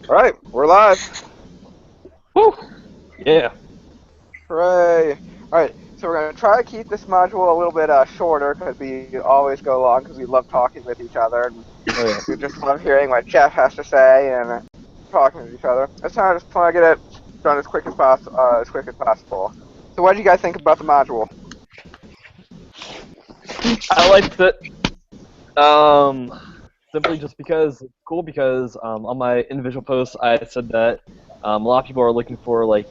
All right, we're live. Woo! Yeah. Hooray! All right, so we're gonna try to keep this module a little bit shorter because we always go long because we love talking with each other and Oh yeah. we just love hearing what Jeff has to say and talking with each other. This time I just want to get it done as quick as possible. So, what did you guys think about the module? I liked it. Um, Simply just because it's cool. Because on my individual posts, I said that a lot of people are looking for like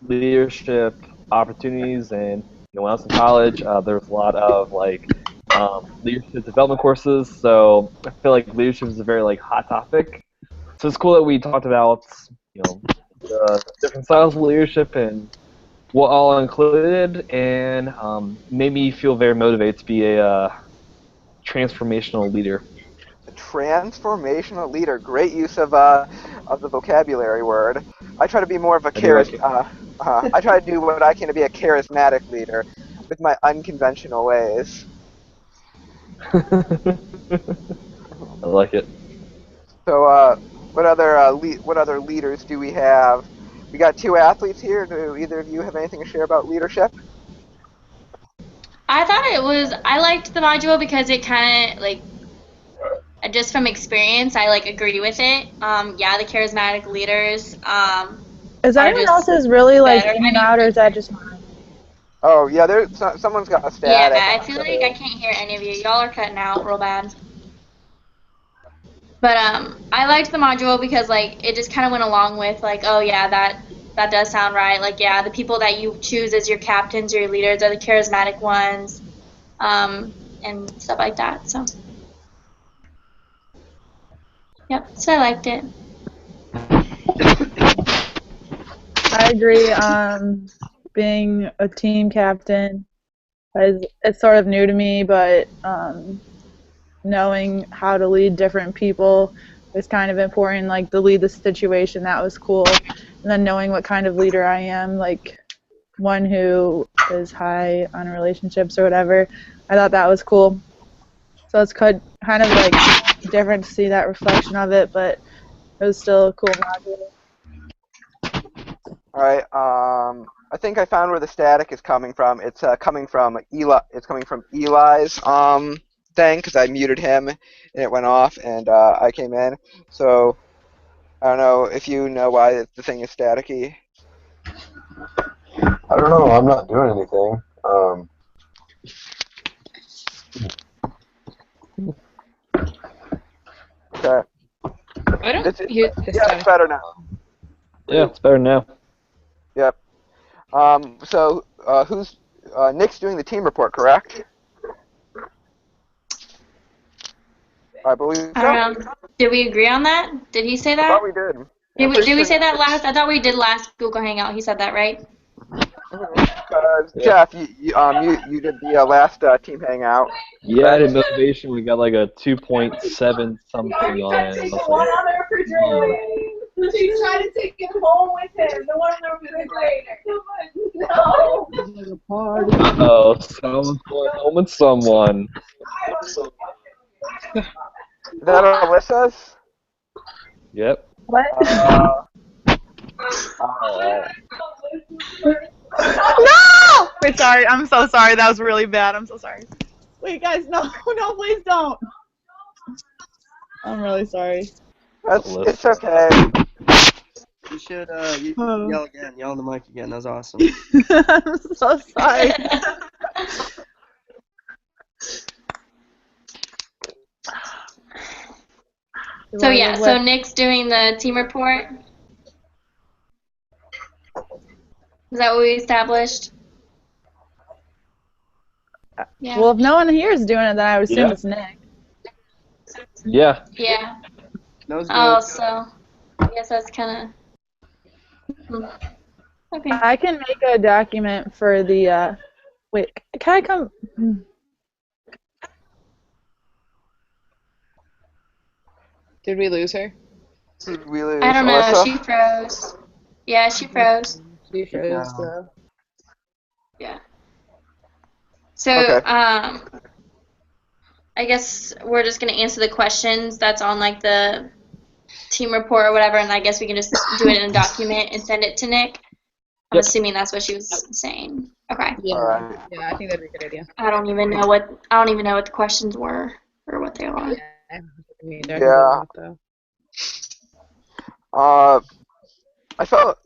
leadership opportunities, and when I was in college, there was a lot of like leadership development courses. So I feel like leadership is a very like hot topic. So it's cool that we talked about you know the different styles of leadership and what all included, and made me feel very motivated to be a transformational leader. A transformational leader. Great use of the vocabulary word. I try to be more of a I do like it. I try to do what I can to be a charismatic leader with my unconventional ways. I like it. So, what other leaders do we have? We got two athletes here. Do either of you have anything to share about leadership? I liked the module because it kind of like, just from experience, I like agree with it. Yeah, the charismatic leaders Is are anyone just else's really like better. in I and mean, out, or is that just mine? Oh yeah, someone's got a yeah, static. I feel like I can't hear any of you. Y'all are cutting out real bad. But I liked the module because like it just kind of went along with like, oh yeah, that does sound right. Like yeah, the people that you choose as your captains, your leaders, are the charismatic ones, and stuff like that. So yep, so I liked it. I agree. Being a team captain is it's sort of new to me, but knowing how to lead different people is kind of important. Like to lead the situation, that was cool. And then knowing what kind of leader I am, like one who is high on relationships or whatever, I thought that was cool. So it's kind of like different to see that reflection of it, but it was still a cool module. All right. I think I found where the static is coming from. It's coming from Eli. It's coming from Eli's thing because I muted him and it went off and I came in. So I don't know if you know why the thing is staticky. I don't know. I'm not doing anything. Okay. I don't hear the Yeah, it's static. better now. Yeah, it's better now. Yep. So who's Nick's doing the team report, correct? I believe I so. don't know. Did we agree on that? Did he say I thought that? we did. Did I'm we pretty did we sure. say that last? I thought we did last Google Hangout. He said that, right? Yeah. Jeff, you did the last team hangout, Yeah, I correct? did motivation. We got like a 2.7 something on it. And I was like, hmm. She's trying to take it home with him. The one on the refrigerator. No. Uh-oh, someone's going home with someone. Is that Alyssa's? Yep. What? Alright. No! Wait, sorry. I'm so sorry. That was really bad. I'm so sorry. Wait, guys, no, no, please don't. I'm really sorry. It's okay. You should Oh. yell again. Yell on the mic again. That was awesome. I'm so sorry. So yeah, so Nick's doing the team report. Is that what we established? Yeah. Well, if no one here is doing it, then I would assume Yeah. it's Nick. Yeah. Yeah. That was good. Oh, so I guess that's kind of okay. I can make a document for the. Wait, can I come? Did we lose her? Did we lose I don't know. Alyssa? She froze. Yeah, she froze. She froze. No. Yeah. So Okay. I guess we're just gonna answer the questions that's on like the team report or whatever, and I guess we can just do it in a document and send it to Nick. I'm Yep. assuming that's what she was saying. Okay. Yeah. Alright. Yeah, I think that'd be a good idea. I don't even know what the questions were or what they are. Yeah. Yeah. I felt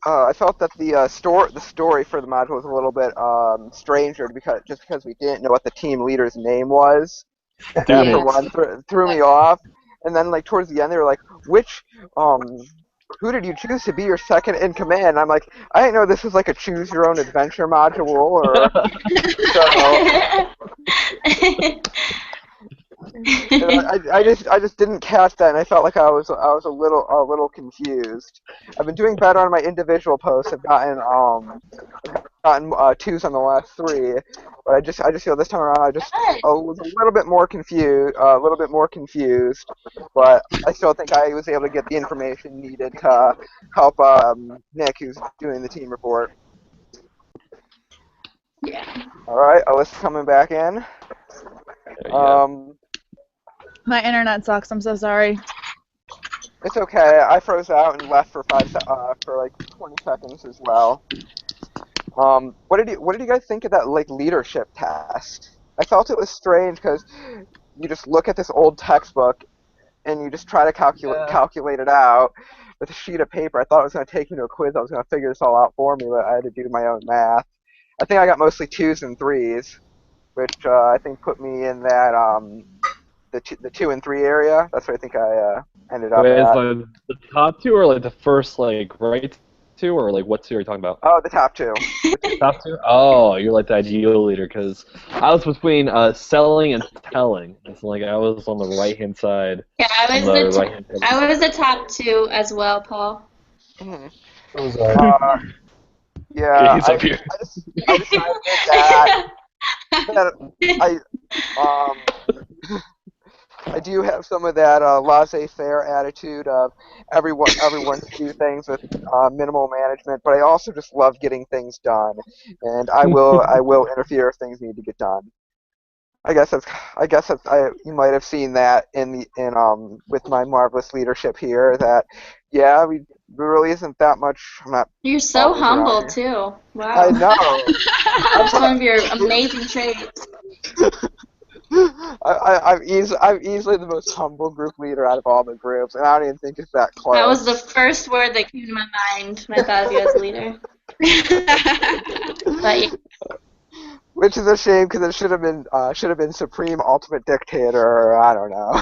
that the story for the module was a little bit stranger because we didn't know what the team leader's name was. That Dude, for one threw me off. And then like towards the end they were like, who did you choose to be your second in command? And I'm like, I didn't know this was like a choose your own adventure module or so. And I just didn't catch that, and I felt like I was a little confused. I've been doing better on my individual posts. I've gotten twos on the last three, but I just feel this time around I just was a little bit more confused, but I still think I was able to get the information needed to help Nick, who's doing the team report. Yeah. All right, Alyssa's coming back in. there you go. My internet sucks. I'm so sorry. It's okay. I froze out and left for like 20 seconds as well. What did you guys think of that like leadership test? I felt it was strange because you just look at this old textbook and you just try to calculate it out with a sheet of paper. I thought it was going to take me to a quiz. I was going to figure this all out for me, but I had to do my own math. I think I got mostly twos and threes, which I think put me in that the 2 and 3 area. That's what I think I ended up Wait, is at. like the top two or like the first like right two or like what two are you talking about? Oh, the top two. Top two? Oh, you're like the ideal leader because I was between selling and telling. It's like I was on the right hand side. Yeah, I was the top two as well, Paul. Mhm. It was Yeah, He's up here. I decided that I do have some of that laissez-faire attitude of everyone to do things with minimal management, but I also just love getting things done, and I will interfere if things need to get done. I guess you might have seen that in with my marvelous leadership here that yeah, there really isn't that much. I'm not You're so always around humble here. too. Wow. I know. That's one of your amazing traits. I'm easily the most humble group leader out of all the groups, and I don't even think it's that close. That was the first word that came to my mind when I thought of you as a leader. But yeah. Which is a shame because it should have been Supreme Ultimate Dictator, or I don't know.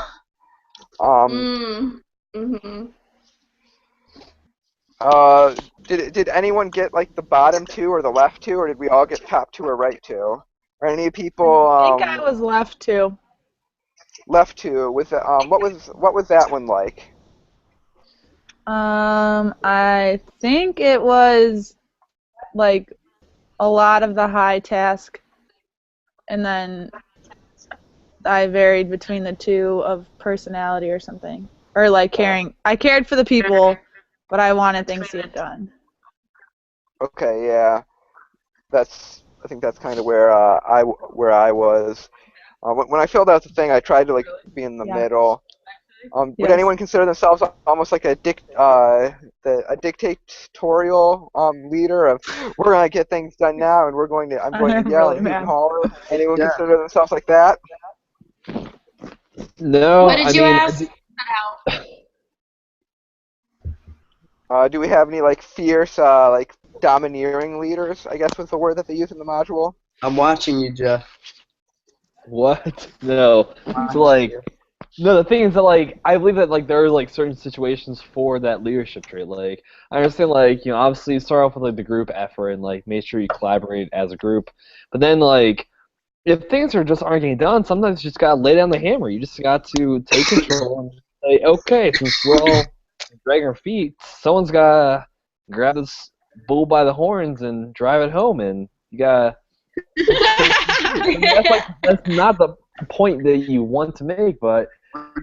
Did anyone get like the bottom two or the left two, or did we all get top two or right two? Or any people I think I was left two. left two with the, what was that one like? I think it was like a lot of the high task, and then I varied between the two of personality or something, or like caring. I cared for the people, but I wanted things to get done. Okay, yeah, I think that's kind of where I was. When I filled out the thing, I tried to like be in the middle. Would Yes. anyone consider themselves almost like a dictatorial leader of we're gonna get things done now and I'm going to yell Really and hoot mad. and holler? Anyone Yeah. consider themselves like that? No, What did I you mean, ask? Do we have any like fierce like domineering leaders? I guess was the word that they use in the module. I'm watching you, Jeff. what? No. So like, no. The thing is that like I believe that like there are like certain situations for that leadership trait. Like I understand like obviously you start off with like the group effort and like make sure you collaborate as a group, but then like if things aren't getting done, sometimes you just gotta lay down the hammer. You just got to take control and say, okay, since we're all dragging our feet, someone's gotta grab this bull by the horns and drive it home, and you gotta. That's not the point that you want to make, but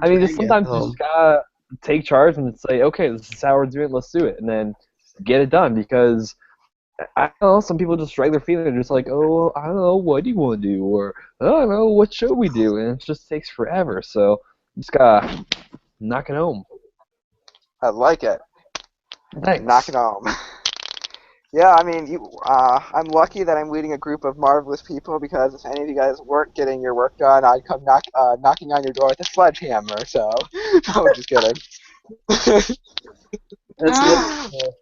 I mean, just sometimes you just gotta take charge and say, okay, this is how we're doing it. Let's do it, and then get it done because. I don't know, some people just drag their feet and they're just like, oh, I don't know, what do you want to do? Or, I don't know, what should we do? And it just takes forever, so you just gotta knock it home. I like it. Nice. Knock it home. Yeah, I mean, I'm lucky that I'm leading a group of marvelous people because if any of you guys weren't getting your work done, I'd come knocking on your door with a sledgehammer. So, no, just kidding. That's Oh. good.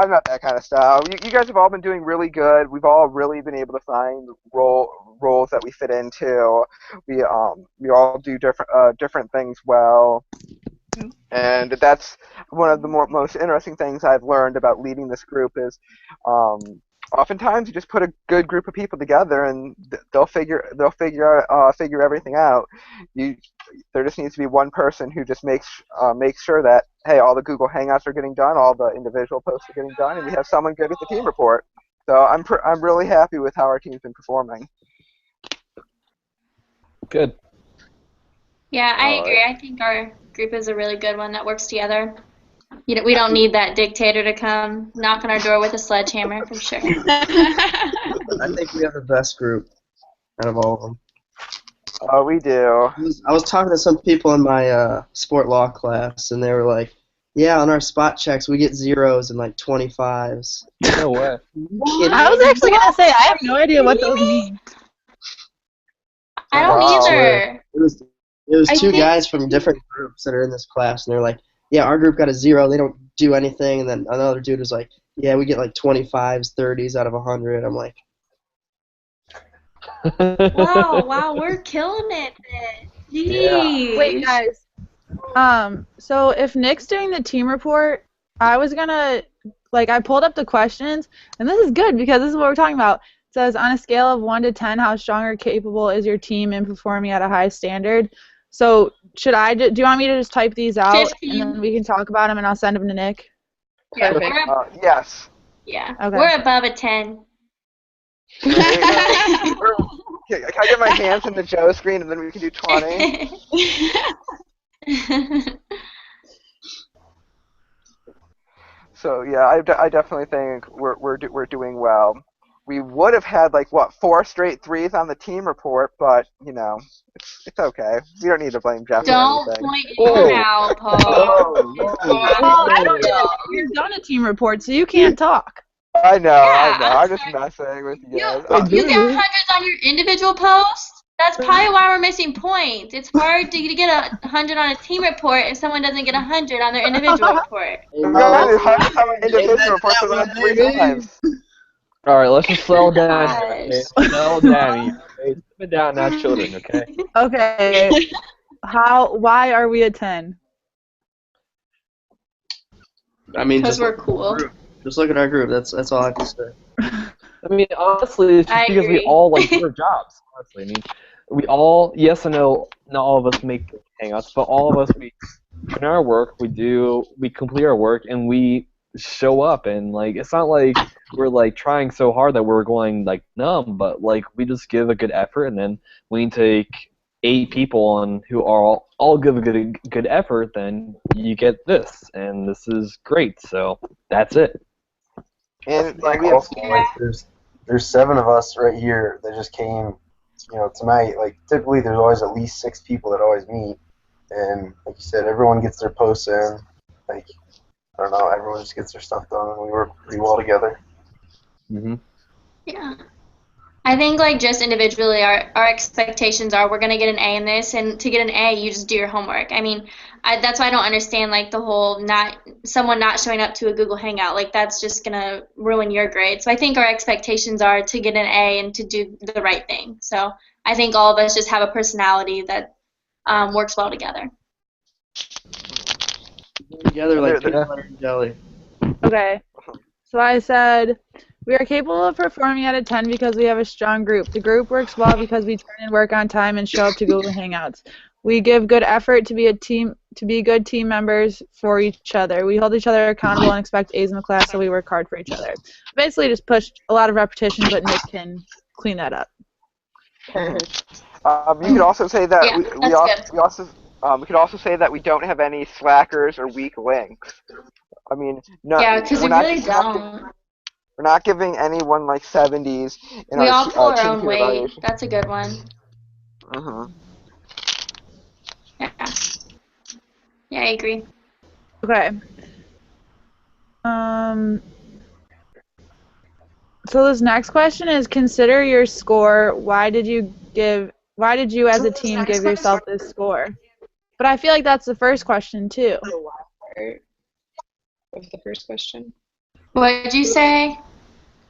I'm not that kind of style. You guys have all been doing really good. We've all really been able to find roles that we fit into. We all do different things well. And that's one of the most interesting things I've learned about leading this group is oftentimes you just put a good group of people together and they'll figure everything out. There just needs to be one person who just makes sure that, hey, all the Google Hangouts are getting done, all the individual posts are getting done, and we have someone good with the team report. So I'm really happy with how our team's been performing. Good. Yeah, I All agree. I think our group is a really good one that works together. We don't need that dictator to come knock on our door with a sledgehammer for sure. I think we have the best group out of all of them. Oh, we do. I was talking to some people in my sport law class, and they were like, "Yeah, on our spot checks, we get zeros and like 25s." No way. I was actually gonna say I have no idea what those mean. I don't Wow. either. It was I two think- guys from different groups that are in this class, and they're like, "Yeah, our group got a 0. They don't do anything." And then another dude was like, "Yeah, we get like 25s, 30s out of 100." I'm like, Wow, we're killing it then. Jeez. Wait, guys. So if Nick's doing the team report, I was gonna I pulled up the questions, and this is good because this is what we're talking about. It says on a scale of 1 to 10, how strong or capable is your team in performing at a high standard? So do you want me to just type these out 15. and then we can talk about them and I'll send them to Nick? Yeah, Perfect. Yes. Okay. we're above a 10. Can I get my hands in the Joe screen and then we can do 20? So yeah, I definitely think we're doing well. We would have had 4 straight 3s on the team report, but it's okay. We don't need to blame Jeff Don't for anything. point anyone out, Paul. Well, I don't know. You've done a team report, so you can't talk. I know. Yeah, I'm just messing with you guys. You get hundreds on your individual posts? That's probably why we're missing points. It's hard to get 100 on a team report if someone doesn't get 100 on their individual report. I'm going to hundreds on my individual reports for the last 3 times. All right, let's just settle down. Gosh. Okay? Settle down here. Okay? Sit down, not children. Okay. Okay. Why are we a 10? I mean, Because just we're cool. Just look at our group. That's all I have to say. I mean, honestly, it's just I because we agree. all do our jobs. Honestly, I mean, we all, yes, I know not all of us make hangouts, but all of us, we in our work, we complete our work, and we show up, and it's not like we're trying so hard that we're going numb, but we just give a good effort, and then we take 8 people on who are all give a good effort, then you get this, and this is great. So that's it. And Like we have also, there's 7 of us right here that just came, tonight. Typically there's always at least 6 people that always meet, and like you said, everyone gets their posts in. I don't know, everyone just gets their stuff done, and we work pretty well together. Mm-hmm. Yeah. I think just individually our expectations are we're going to get an A in this, and to get an A you just do your homework. I mean, that's why I don't understand the whole someone not showing up to a Google Hangout. That's just going to ruin your grade. So I think our expectations are to get an A and to do the right thing. So I think all of us just have a personality that works well together. Together like They're- peanut butter and jelly. Okay. So I said, we are capable of performing at a 10 because we have a strong group. The group works well because we turn in work on time and show up to Google Hangouts. We give good effort to be good team members for each other. We hold each other accountable and expect A's in the class, so we work hard for each other. Basically just pushed a lot of repetition, but Nick can clean that up. You could also say that Yeah, we could also say that we don't have any slackers or weak links. I mean, no, Yeah, because we we're not- really don't. We're not giving anyone 70s in We our all pull our team own peer weight. evaluation. That's a good one. Uh-huh. Yeah. Yeah, I agree. Okay. So this next question is: consider your score. Why did you as a team give yourself this score? But I feel like that's the first question too. The last part of the first question. What did you say?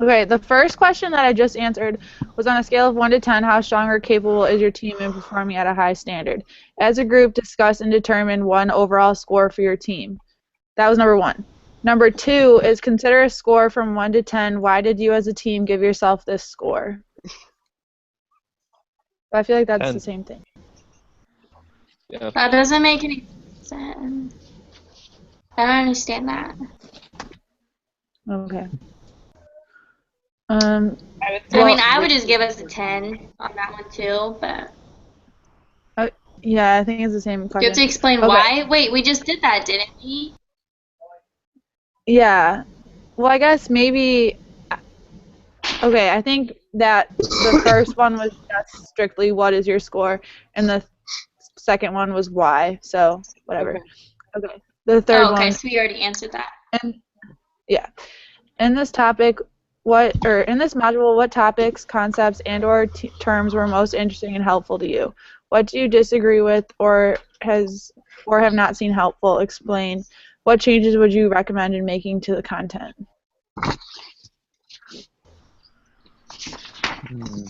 Okay, the first question that I just answered was on a scale of 1 to 10, how strong or capable is your team in performing at a high standard? As a group, discuss and determine one overall score for your team. That was number 1. Number 2 is consider a score from 1 to 10. Why did you as a team give yourself this score? But I feel like that's the same thing. Yeah. That doesn't make any sense. I don't understand that. Okay. I would say I mean, I would just give us a 10 on that one too, but yeah, I think it's the same you question. have to explain why. Wait, we just did that, didn't we? Yeah. Well, I guess maybe. Okay, I think that the first one was just strictly what is your score, and the second one was why. So whatever. Okay. The third okay, one. so we already answered that. And yeah. In this topic, in this module, what topics, concepts, and/or terms were most interesting and helpful to you? What do you disagree with, or have not seen helpful? Explain. What changes would you recommend in making to the content?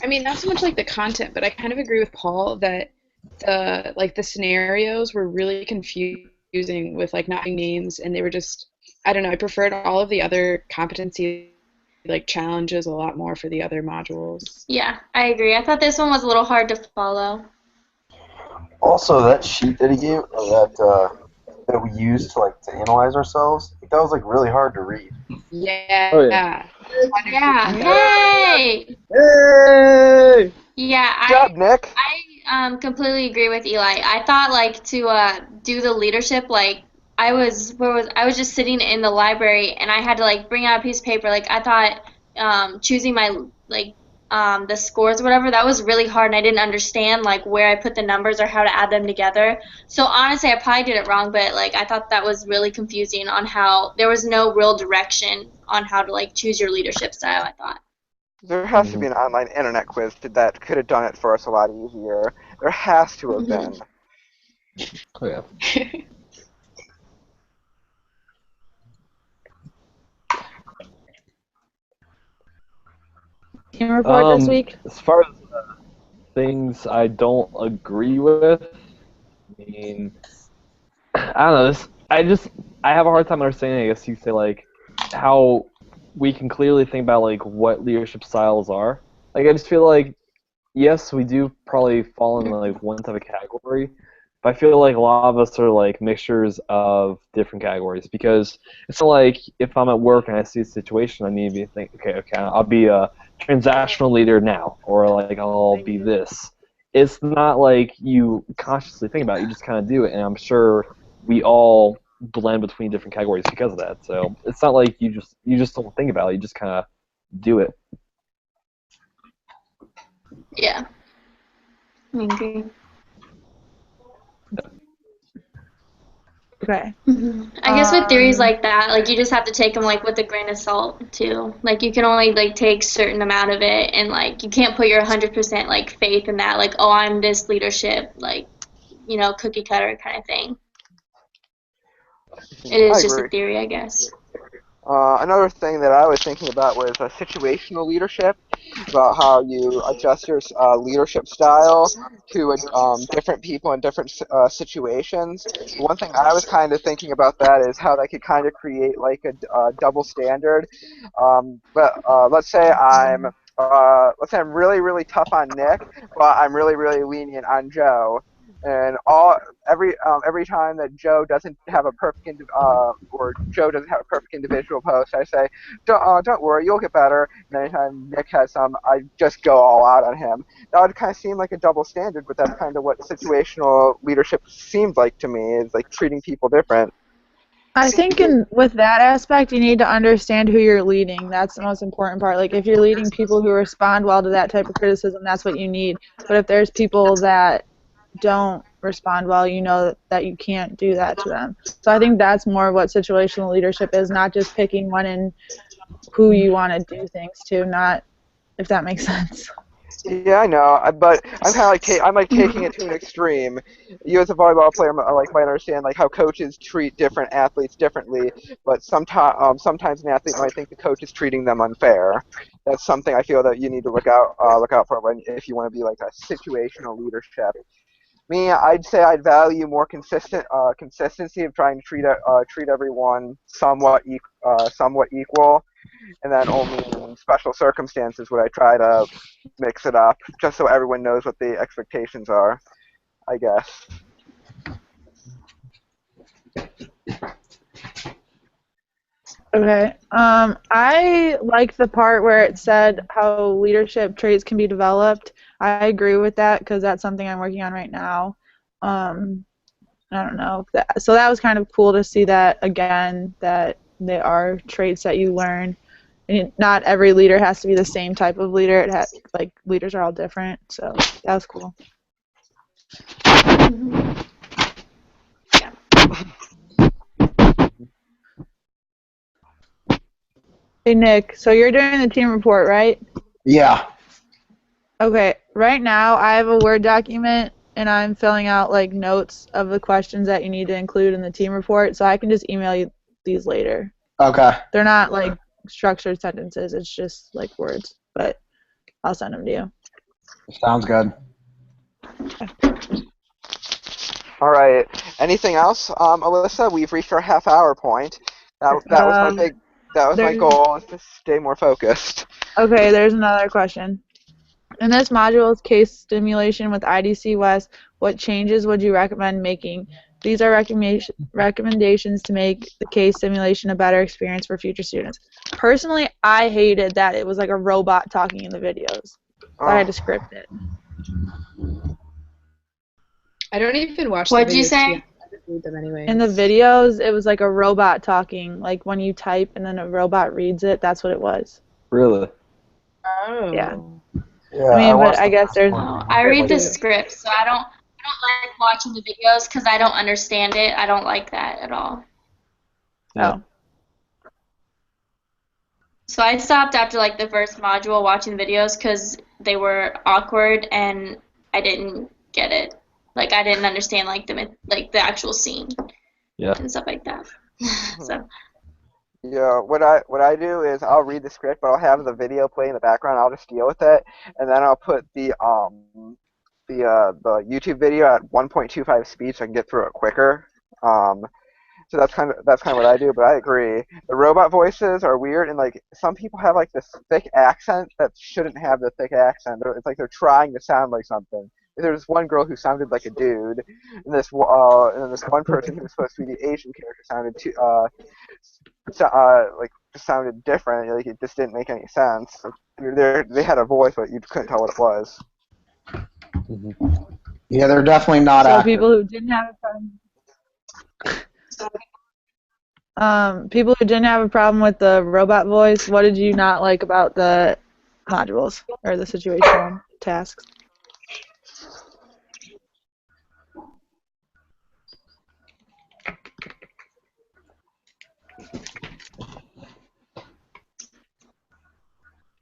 I mean, not so much like the content, but I kind of agree with Paul that the scenarios were really confusing with like not having names, and they were just, I don't know, I preferred all of the other competency like challenges a lot more for the other modules. Yeah, I agree. I thought this one was a little hard to follow. Also, that sheet that he gave, or that we used to analyze ourselves, that was like really hard to read. Yeah. Oh, yeah. Yeah. Hey. Hey! Yeah, Good job, Nick. I completely agree with Eli. I thought like to do the leadership like I was just sitting in the library and I had to like bring out a piece of paper. Like I thought choosing my like the scores or whatever, that was really hard and I didn't understand like where I put the numbers or how to add them together. So honestly, I probably did it wrong, but like I thought that was really confusing on how there was no real direction on how to like choose your leadership style, I thought. There has to be an online internet quiz that could have done it for us a lot easier. There has to have been. Oh, yeah. Team report this week? As far as things I don't agree with, I mean, I don't know. I have a hard time understanding. I guess you say like how we can clearly think about like what leadership styles are. Like I just feel like yes, we do probably fall in like one type of category, but I feel like a lot of us are like mixtures of different categories because it's not like if I'm at work and I see a situation, I need to be think, okay, I'll be a transactional leader now, or like I'll be this. It's not like you consciously think about it; you just kind of do it, and I'm sure we all blend between different categories because of that. So it's not like you just don't think about it; you just kind of do it. Yeah. I agree. Okay. I guess with theories like that, like you just have to take them like with a grain of salt too. Like you can only like take certain amount of it, and like you can't put your 100% like faith in that. Like, oh, I'm this leadership, like cookie cutter kind of thing. It I is just a agree. theory, I guess. Another thing that I was thinking about was situational leadership, about how you adjust your leadership style to different people in different situations. One thing I was kind of thinking about that is how that could kind of create like a double standard. But let's say I'm really really tough on Nick, but I'm really really lenient on Joe. And every time that Joe doesn't have a perfect or Joe doesn't have a perfect individual post, I say, don't worry, you'll get better. And anytime Nick has some, I just go all out on him. That would kind of seem like a double standard, but that's kind of what situational leadership seems like to me, is like treating people different. I think with that aspect, you need to understand who you're leading. That's the most important part. Like if you're leading people who respond well to that type of criticism, that's what you need. But if there's people that don't respond well, you know that you can't do that to them. So I think that's more what situational leadership is, not just picking one and who you want to do things to, not if that makes sense. Yeah, I know, but I'm kind of like I'm like taking it to an extreme. You as a volleyball player, like might understand like how coaches treat different athletes differently, but sometimes an athlete might think the coach is treating them unfair. That's something I feel that you need to look out for when if you want to be like a situational leadership. Me, I'd say I'd value more consistency of trying to treat everyone somewhat equal, and then only in special circumstances would I try to mix it up, just so everyone knows what the expectations are, I guess. Okay. I like the part where it said how leadership traits can be developed. I agree with that because that's something I'm working on right now. I don't know. So that was kind of cool to see that again, that there are traits that you learn. And not every leader has to be the same type of leader. Like leaders are all different. So that was cool. Hey Nick, so you're doing the team report, right? Yeah. Okay, right now I have a Word document and I'm filling out like notes of the questions that you need to include in the team report, so I can just email you these later. Okay. They're not like structured sentences, it's just like words, but I'll send them to you. Sounds good. All right. Anything else, Alyssa? We've reached our half-hour point. That was my goal, is to stay more focused. Okay, there's another question. In this module's case simulation with IDC West, what changes would you recommend making? These are recommendations to make the case simulation a better experience for future students. Personally, I hated that it was like a robot talking in the videos. So I had to script it. I don't even watch What'd the videos. you say? I just read them anyway. In the videos, it was like a robot talking. Like when you type and then a robot reads it, that's what it was. Really? Oh. Yeah. Yeah, I mean, but watched I the guess first there's. one. I read the script, so I don't like watching the videos because I don't understand it. I don't like that at all. Oh. So I stopped after like the first module watching the videos because they were awkward and I didn't get it. Like I didn't understand like the actual scene. Yeah. And stuff like that. So. Yeah, what I do is I'll read the script, but I'll have the video play in the background. I'll just deal with it, and then I'll put the YouTube video at 1.25 speed so I can get through it quicker. So that's kind of what I do. But I agree, the robot voices are weird, and like some people have like this thick accent that shouldn't have the thick accent. It's like they're trying to sound like something. There's one girl who sounded like a dude, and this one person who was supposed to be the Asian character sounded like just sounded different. Like it just didn't make any sense. Like, they had a voice, but you couldn't tell what it was. Yeah, they're definitely not So accurate. people who didn't have a problem with the robot voice, what did you not like about the modules or the situational tasks?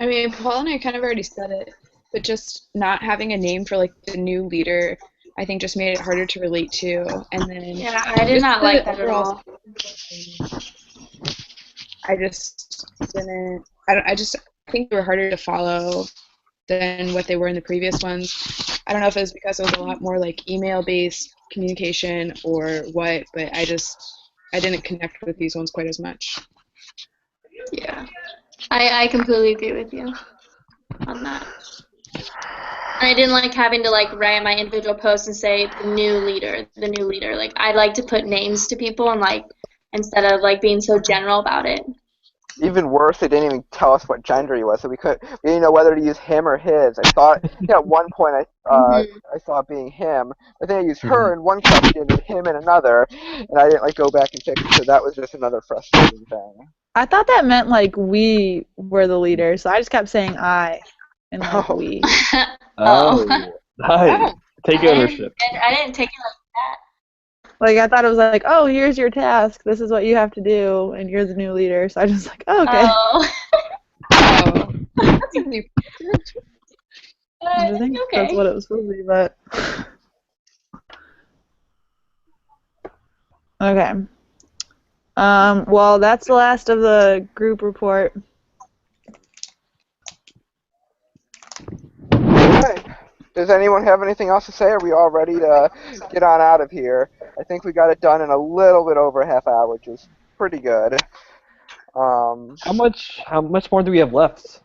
I mean, Paul and I kind of already said it, but just not having a name for like the new leader, I think just made it harder to relate to. And then Yeah, I did not like that at all. I just didn't. I just think they were harder to follow than what they were in the previous ones. I don't know if it was because it was a lot more like email-based communication or what, but I didn't connect with these ones quite as much. Yeah, I completely agree with you on that. And I didn't like having to like write my individual post and say the new leader. Like I like to put names to people and like instead of like being so general about it. Even worse, they didn't even tell us what gender he was, so we didn't know whether to use him or his. I thought at one point I saw it being him, but then I used her in one question and him in another, and I didn't like go back and fix it. So that was just another frustrating thing. I thought that meant like we were the leaders, so I just kept saying I and like we. Oh. Nice. Take ownership. I didn't take it like that. Like, I thought it was like, oh, here's your task. This is what you have to do, and you're the new leader. So I was just like, oh, okay. Oh. Oh, that's a new. I think Okay. that's what it was supposed to be, but okay. Well, that's the last of the group report. Okay. Does anyone have anything else to say? Are we all ready to get on out of here? I think we got it done in a little bit over a half hour, which is pretty good. How much more do we have left?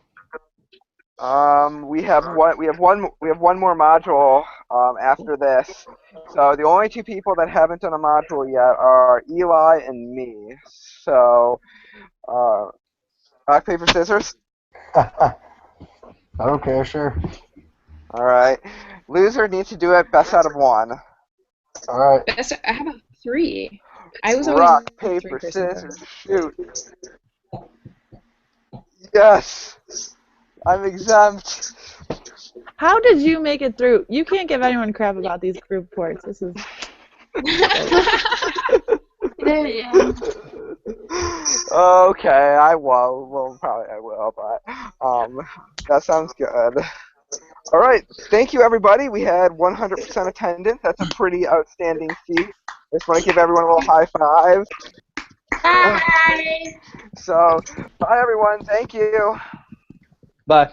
We have one more module after this. So the only two people that haven't done a module yet are Eli and me. So, rock, paper, scissors. I don't care, sure. All right. Loser needs to do it best out of one. All right. Best, I have a 3. I was always Rock, a 3 paper, person. scissors, shoot. Yes. I'm exempt. How did you make it through? You can't give anyone crap about these group reports. This is Yeah. Okay, I will. Well, probably I will, but that sounds good. All right, thank you, everybody. We had 100% attendance. That's a pretty outstanding feat. I just want to give everyone a little high five. Bye. So, bye, everyone. Thank you. Bye.